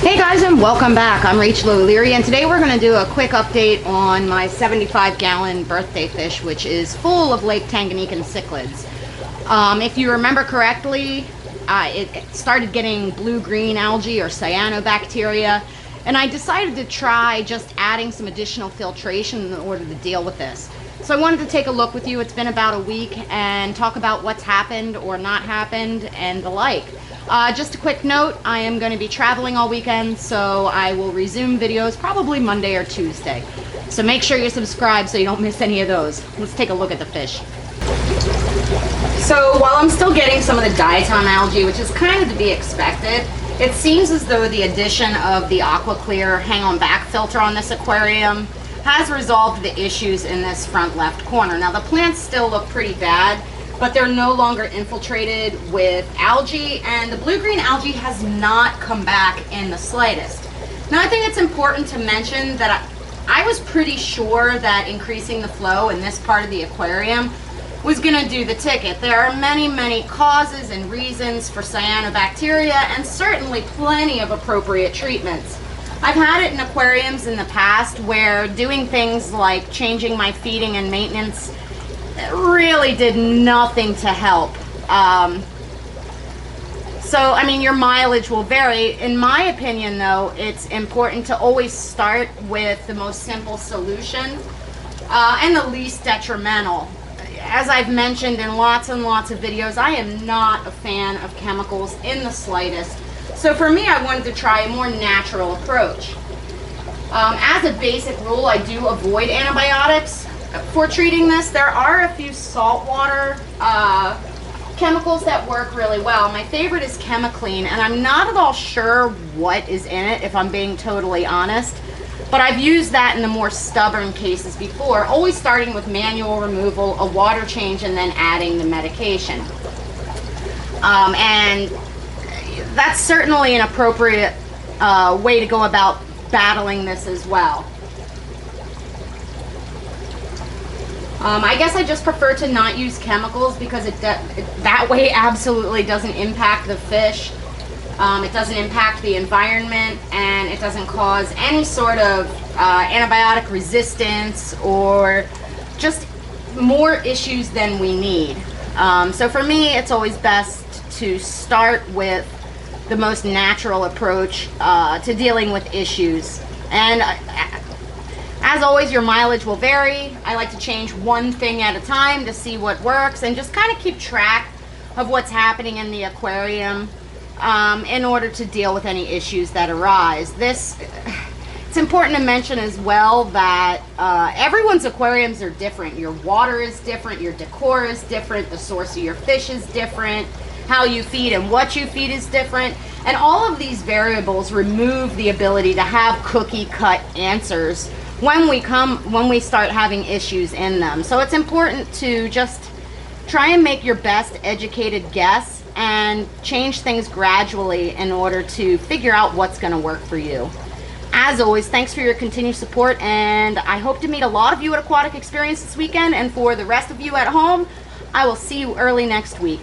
Hey guys, and welcome back. I'm Rachel O'Leary, and today we're going to do a quick update on my 75-gallon birthday fish, which is full of Lake Tanganyikan cichlids. If you remember correctly, it started getting blue-green algae or cyanobacteria, and I decided to try just adding some additional filtration in order to deal with this. So I wanted to take a look with you. It's been about a week and talk about what's happened or not happened and the like. Just a quick note, I am going to be traveling all weekend, so I will resume videos probably Monday or Tuesday. So make sure you subscribe so you don't miss any of those. Let's take a look at the fish. So while I'm still getting some of the diatom algae, which is kind of to be expected, it seems as though the addition of the AquaClear hang-on back filter on this aquarium has resolved the issues in this front left corner. Now the plants still look pretty bad, but they're no longer infiltrated with algae, and the blue-green algae has not come back in the slightest. Now I think it's important to mention that I was pretty sure that increasing the flow in this part of the aquarium was going to do the ticket. There are many causes and reasons for cyanobacteria, and certainly plenty of appropriate treatments. I've had it in aquariums in the past where doing things like changing my feeding and maintenance really did nothing to help. So, I mean, your mileage will vary. In my opinion, though, it's important to always start with the most simple solution and the least detrimental. As I've mentioned in lots and lots of videos, I am not a fan of chemicals in the slightest. So for me, I wanted to try a more natural approach. As a basic rule, I do avoid antibiotics for treating this. There are a few saltwater chemicals that work really well. My favorite is ChemiClean, and I'm not at all sure what is in it, if I'm being totally honest. But I've used that in the more stubborn cases before, always starting with manual removal, a water change, and then adding the medication. And that's certainly an appropriate way to go about battling this as well. I guess I just prefer to not use chemicals because that way absolutely doesn't impact the fish. It doesn't impact the environment, and it doesn't cause any sort of antibiotic resistance or just more issues than we need. So for me, it's always best to start with the most natural approach to dealing with issues. And as always, your mileage will vary. I like to change one thing at a time to see what works and just kind of keep track of what's happening in the aquarium in order to deal with any issues that arise. It's important to mention as well that everyone's aquariums are different. Your water is different, your decor is different, the source of your fish is different, how you feed and what you feed is different, and all of these variables remove the ability to have cookie-cut answers when we start having issues in them. So it's important to just try and make your best educated guess and change things gradually in order to figure out what's going to work for you. As always, thanks for your continued support, and I hope to meet a lot of you at Aquatic Experience this weekend, and for the rest of you at home, I will see you early next week.